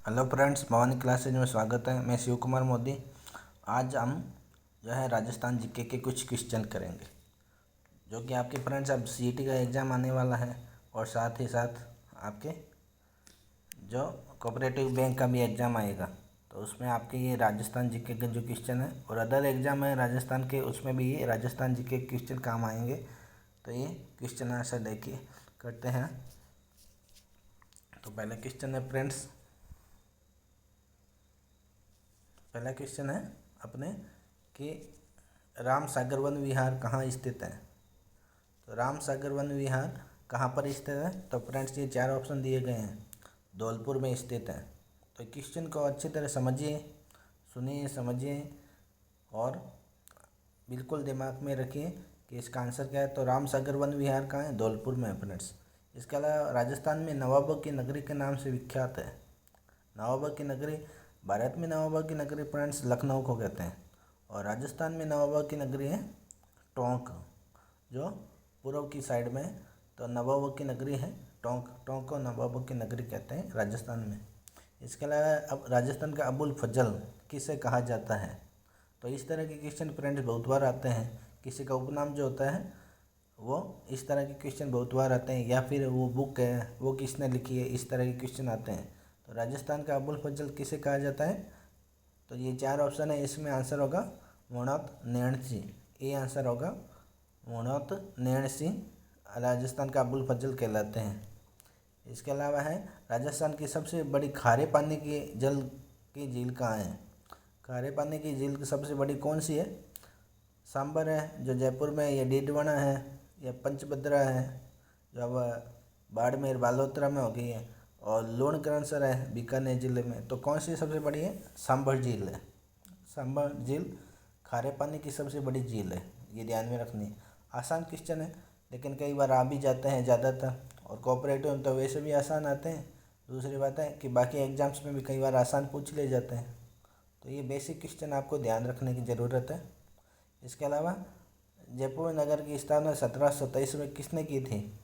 Hello friends, Bhavani classes में स्वागत है। मैं शिव कुमार मोदी। आज हम जो है राजस्थान जीके के कुछ क्वेश्चन करेंगे, जो कि आपके फ्रेंड्स अब सीईटी का एग्ज़ाम आने वाला है और साथ ही साथ आपके जो कोऑपरेटिव बैंक का भी एग्ज़ाम आएगा। तो उसमें आपके ये राजस्थान जीके के जो क्वेश्चन है और अदर एग्ज़ाम है राजस्थान के, उसमें भी ये राजस्थान जीके के क्वेश्चन काम आएंगे। तो ये क्वेश्चन आंसर देखिए करते हैं। तो पहला क्वेश्चन है फ्रेंड्स, पहला क्वेश्चन है अपने कि राम सागर वन विहार कहाँ स्थित है। तो राम सागर वन विहार कहाँ पर स्थित है? तो फ्रेंड्स ये चार ऑप्शन दिए गए हैं, धौलपुर में स्थित है। तो क्वेश्चन को अच्छी तरह समझिए, सुनिए, समझिए और बिल्कुल दिमाग में रखिए कि इसका आंसर क्या है। तो राम सागर वन विहार कहाँ है? धौलपुर में है फ्रेंड्स। इसके अलावा राजस्थान में नवाबों की नगरी के नाम से विख्यात है। नवाबों की नगरी, भारत में नवाबों की नगरी फ्रेंड्स लखनऊ को कहते हैं और राजस्थान में नवाबों की नगरी है टोंक, जो पूर्व की साइड में है। तो नवाबों की नगरी है टोंक, टोंक को नवाबों की नगरी कहते हैं राजस्थान में। इसके अलावा अब राजस्थान का अबुल फजल किसे कहा जाता है? तो इस तरह के क्वेश्चन फ्रेंड्स बहुत बार आते हैं। किसी का उपनाम जो होता है वो, इस तरह के क्वेश्चन बहुत बार आते हैं, या फिर वो बुक है वो किसने लिखी है, इस तरह के क्वेश्चन आते हैं। तो राजस्थान का अबुल फजल किसे कहा जाता है? तो ये चार ऑप्शन है, इसमें आंसर होगा मोहम्मद नैण सिंह। ये आंसर होगा मोहम्मद नैण सिंह, राजस्थान का अबुल फजल कहलाते हैं। इसके अलावा है राजस्थान की सबसे बड़ी खारे पानी की जल की झील कहाँ है? खारे पानी की झील की सबसे बड़ी कौन सी है? सांबर है जो जयपुर में है, या डीडवाना है, या पंचभद्रा है जो अब बाड़मेर बालोतरा में हो गई है, और लूणकरणसर है बीकानेर जिले में। तो कौन सी सबसे बड़ी है? सांबर झील है। सांबर झील खारे पानी की सबसे बड़ी झील है, ये ध्यान में रखनी है। आसान क्वेश्चन है लेकिन कई बार आ भी जाते हैं ज़्यादातर, और कोऑपरेटिव में तो वैसे भी आसान आते हैं। दूसरी बात है कि बाकी एग्जाम्स में भी कई बार आसान पूछ ले जाते हैं। तो ये बेसिक क्वेश्चन आपको ध्यान रखने की ज़रूरत है। इसके अलावा जयपुर नगर की स्थापना 1727 में किसने की थी?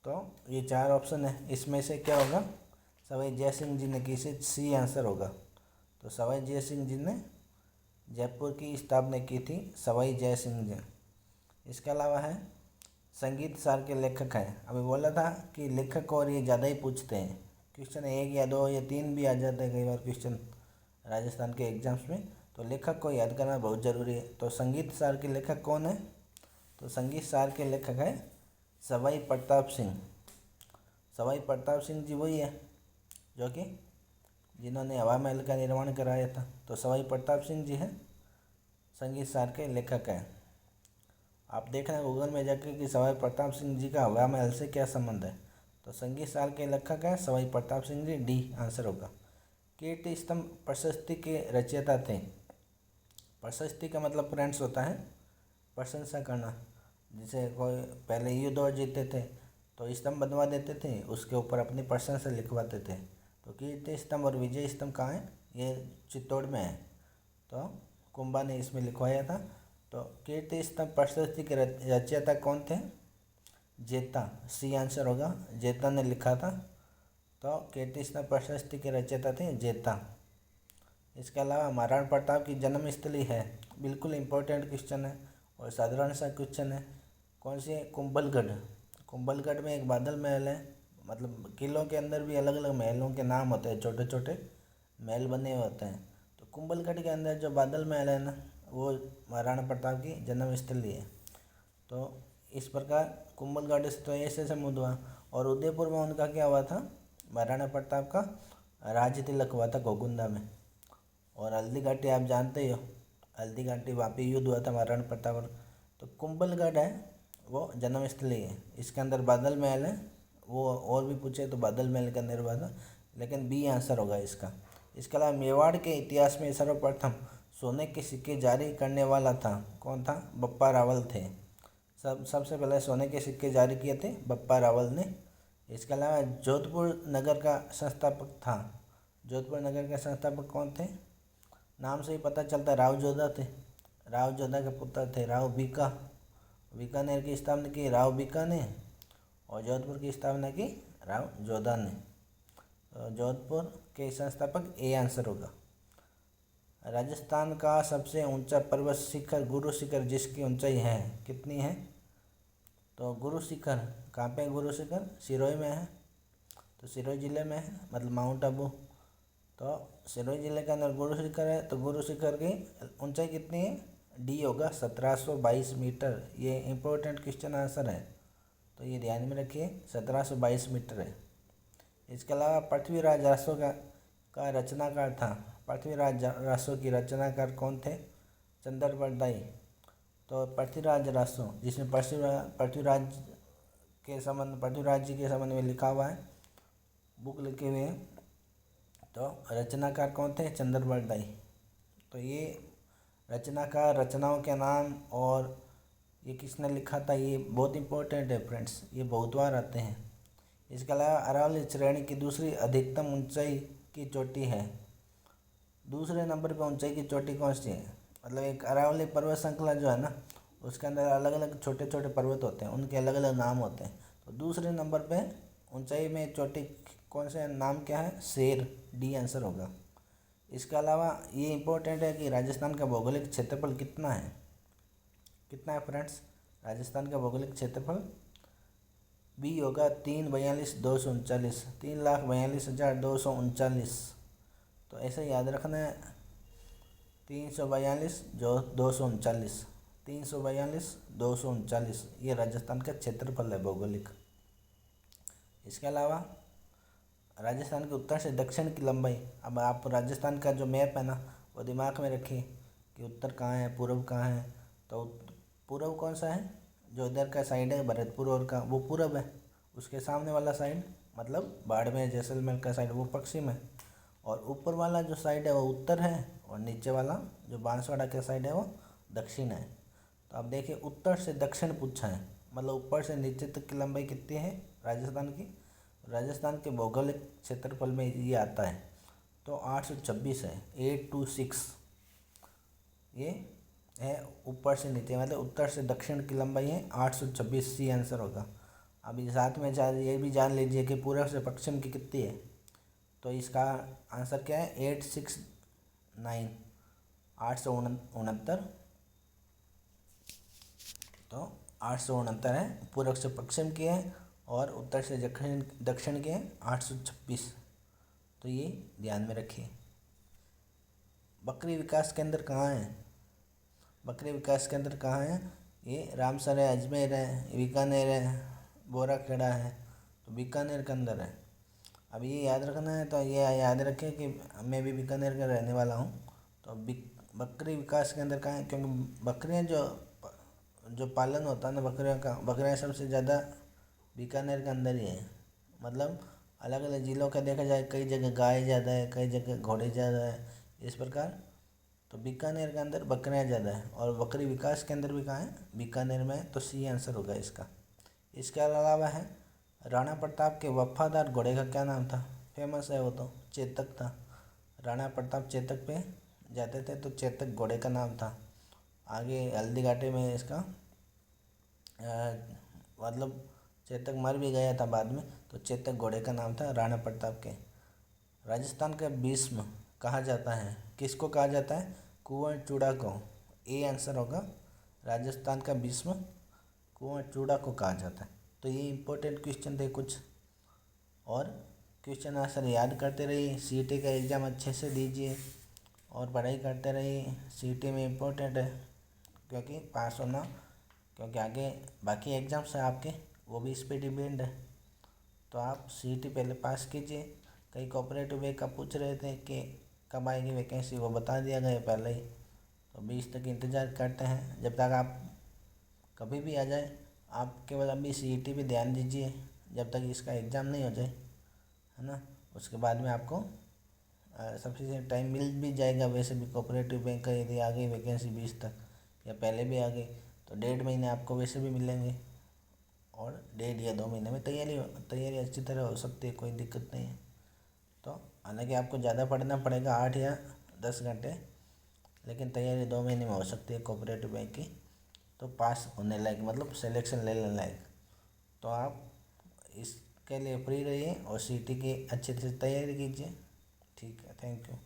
तो ये चार ऑप्शन है, इसमें से क्या होगा? सवाई जय सिंह जी ने की, से सी आंसर होगा। तो सवाई जय सिंह जी ने जयपुर की स्थापना की थी, सवाई जय सिंह जी। इसके अलावा है संगीत सार के लेखक हैं। अभी बोला था कि लेखक और ये ज़्यादा ही पूछते हैं क्वेश्चन, एक या दो या तीन भी आ जाते हैं कई बार क्वेश्चन राजस्थान के एग्जाम्स में। तो लेखक को याद करना बहुत ज़रूरी है। तो संगीत सार के लेखक कौन है? तो संगीत सार के लेखक है सवाई प्रताप सिंह। सवाई प्रताप सिंह जी वही है जो कि जिन्होंने हवा महल का निर्माण कराया था। तो सवाई प्रताप सिंह जी हैं संगीत सार के लेखक हैं। आप देख रहे हैं गूगल में जाकर कि सवाई प्रताप सिंह जी का हवा महल से क्या संबंध है। तो संगीत सार के लेखक हैं सवाई प्रताप सिंह जी, डी आंसर होगा। कीर्ति स्तंभ प्रशस्ति के रचयिता थे। प्रशस्ति का मतलब फ्रेंड्स होता है प्रशंसा करना। जैसे कोई पहले युद्ध और जीते थे तो स्तंभ बनवा देते थे, उसके ऊपर अपनी प्रशंसा लिखवाते थे। तो कीर्ति स्तंभ और विजय स्तंभ कहाँ है? ये चित्तौड़ में है। तो कुंभा ने इसमें लिखवाया था। तो कीर्ति स्तंभ प्रशस्ति के रचयिता कौन थे? जेता, सी आंसर होगा, जेता ने लिखा था। तो कीर्ति स्तंभ प्रशस्ति के रचयिता थे जेता। इसके अलावा महाराणा प्रताप की जन्मस्थली है, बिल्कुल इम्पोर्टेंट क्वेश्चन है और साधारण सा क्वेश्चन है। कौन सी है? कुंभलगढ़। कुंभलगढ़ में एक बादल महल है, मतलब किलों के अंदर भी अलग अलग महलों के नाम होते हैं, छोटे छोटे महल बने हुए होते हैं। तो कुंभलगढ़ के अंदर जो बादल महल है ना, वो महाराणा प्रताप की जन्मस्थली है। तो इस प्रकार कुंभलगढ़ से तो ऐसे संबंध हुआ। और उदयपुर में उनका क्या हुआ था? महाराणा प्रताप का राज तिलक हुआ था गोगुंदा में। और हल्दी घाटी आप जानते ही हो, हल्दी घाटी वहाँ पे युद्ध हुआ था महाराणा प्रताप और। तो कुंभलगढ़ है वो जन्मस्थली है। इसके अंदर बादल महल है, वो और भी पूछे तो बादल महल के अंदर हुआ था, लेकिन बी आंसर होगा इसका। इसके अलावा मेवाड़ के इतिहास में सर्वप्रथम सोने के सिक्के जारी करने वाला था कौन था? बप्पा रावल थे। सबसे पहले सोने के सिक्के जारी किए थे बप्पा रावल ने। इसके अलावा जोधपुर नगर का संस्थापक था। जोधपुर नगर के संस्थापक कौन थे? नाम से ही पता चलता है, राव जोधा थे। राव जोधा के पुत्र थे राव बीका। बीकानेर की स्थापना की राव बीका ने और जोधपुर की स्थापना की राव जोधा ने। तो जोधपुर के संस्थापक ए आंसर होगा। राजस्थान का सबसे ऊंचा पर्वत शिखर गुरु शिखर जिसकी ऊंचाई है कितनी है? तो गुरु शिखर कहाँ पे है? गुरु शिखर सिरोही में है, तो सिरोही ज़िले में है, मतलब माउंट आबू। तो सिरोही ज़िले के अंदर गुरु शिखर है, तो गुरु शिखर की ऊंचाई कितनी है? डी होगा 1722 मीटर। ये इम्पोर्टेंट क्वेश्चन आंसर है, तो ये ध्यान में रखिए 1722 मीटर है। इसके अलावा पृथ्वीराज रासो का रचनाकार था। पृथ्वीराज रासो की रचनाकार कौन थे? चंद्रबरदाई। तो पृथ्वीराज रासो जिसमें पृथ्वीराज जी के संबंध में लिखा हुआ है, बुक लिखे हुए हैं, तो रचनाकार कौन थे? चंद्रबरदाई। तो ये रचनाकार, रचनाओं के नाम और ये किसने लिखा था, ये बहुत इंपॉर्टेंट है फ्रेंड्स, ये बहुत बार आते हैं। इसके अलावा अरावली श्रेणी की दूसरी अधिकतम ऊंचाई की चोटी है। दूसरे नंबर पर ऊंचाई की चोटी कौन सी है? मतलब एक अरावली पर्वत श्रृंखला जो है ना, उसके अंदर अलग अलग छोटे छोटे पर्वत होते हैं, उनके अलग अलग नाम होते हैं। तो दूसरे नंबर पे ऊंचाई में चोटी कौन से नाम क्या है? शेर, डी आंसर होगा। इसके अलावा ये इम्पोर्टेंट है कि राजस्थान का भौगोलिक क्षेत्रफल कितना है? कितना है फ्रेंड्स राजस्थान का भौगोलिक क्षेत्रफल? बी होगा 3,42,239, 3,42,239। तो ऐसे याद रखना है 342,239, 342,239 ये राजस्थान का क्षेत्रफल है भौगोलिक। इसके अलावा राजस्थान के उत्तर से दक्षिण की लंबाई, अब आप राजस्थान का जो मैप है ना वो दिमाग में रखिए कि उत्तर कहाँ है, पूर्व कहाँ है। तो पूर्व कौन सा है? जो इधर का साइड है भरतपुर और का, वो पूर्व है। उसके सामने वाला साइड मतलब बाड़मेर जैसलमेर का साइड वो पश्चिम है, और ऊपर वाला जो साइड है वो उत्तर है, और नीचे वाला जो बांसवाड़ा का साइड है वो दक्षिण है। तो अब देखिए उत्तर से दक्षिण पूछा है, मतलब ऊपर से नीचे तक की लंबाई कितनी है राजस्थान की? राजस्थान के भौगोलिक क्षेत्रफल में ये आता है, तो 826 है, 826 ये है ऊपर से नीचे, मतलब उत्तर से दक्षिण की लंबाई है 826, सी आंसर होगा। अभी साथ में ये भी जान लीजिए कि पूर्व से पश्चिम की कितनी है, तो इसका आंसर क्या है? 869, 869। तो 869 है, पूर्व से पश्चिम की है, और उत्तर से दक्षिण के 826। तो ये ध्यान में रखिए। बकरी विकास केंद्र कहाँ है? बकरी विकास केंद्र कहाँ है? ये रामसर है, अजमेर है, बीकानेर है, बोराखेड़ा है। तो बीकानेर के अंदर है। अब ये याद रखना है, तो ये याद रखें कि मैं भी बीकानेर का रहने वाला हूँ। तो बकरी विकास केंद्र कहाँ है? क्योंकि बकरियाँ जो पालन होता है ना बकरियों का, बकरियाँ सबसे ज़्यादा बीकानेर के अंदर ही है। मतलब अलग अलग ज़िलों का देखा जाए, कई जगह गाय ज़्यादा है, कई जगह घोड़े ज़्यादा है, इस प्रकार। तो बीकानेर के अंदर बकरियाँ ज़्यादा है, और बकरी विकास केंद्र भी कहाँ है? बीकानेर में, तो सी आंसर होगा इसका। इसके अलावा है राणा प्रताप के वफादार घोड़े का क्या नाम था? फेमस है वो तो चेतक था। राणा प्रताप चेतक पे जाते थे, तो चेतक घोड़े का नाम था। आगे हल्दी घाटी में इसका मतलब चेतक मर भी गया था बाद में, तो चेतक घोड़े का नाम था राणा प्रताप के। राजस्थान का भीष्म कहा जाता है? किसको कहा जाता है? कुंवर चूड़ा को, ए आंसर होगा। राजस्थान का भीष्म कुंवर चूड़ा को कहा जाता है। तो ये इंपॉर्टेंट क्वेश्चन थे कुछ, और क्वेश्चन आंसर याद करते रहिए। सीईटी का एग्ज़ाम अच्छे से दीजिए और पढ़ाई करते रहिए। सीईटी में इम्पोर्टेंट है, क्योंकि पास होना, क्योंकि आगे बाकी एग्ज़ाम्स हैं आपके, वो भी इस पर डिपेंड है। तो आप सीईटी पहले पास कीजिए। कई कोऑपरेटिव बैंक का पूछ रहे थे कि कब आएगी वैकेंसी, वो बता दिया गया पहले ही। तो 20 तक इंतज़ार करते हैं, जब तक आप कभी भी आ जाए। आप केवल अभी सीईटी पे ध्यान दीजिए जब तक इसका एग्ज़ाम नहीं हो जाए, है ना। उसके बाद में आपको सफिशिएंट टाइम मिल भी जाएगा। वैसे भी कोऑपरेटिव बैंक का यदि आ गई वैकेंसी 20 तक, या पहले भी आ गई, तो 1.5 महीने आपको वैसे भी मिलेंगे, और 1.5 या 2 महीने में तैयारी अच्छी तरह हो सकती है, कोई दिक्कत नहीं है। तो हालांकि आपको ज़्यादा पढ़ना पड़ेगा, 8 या 10 घंटे, लेकिन तैयारी 2 महीने में हो सकती है कोऑपरेटिव बैंक की। तो पास होने लायक, मतलब सिलेक्शन लेने लायक। तो आप इस के लिए फ्री रहिए और सीटी की अच्छे से तैयारी कीजिए। ठीक है, थैंक यू।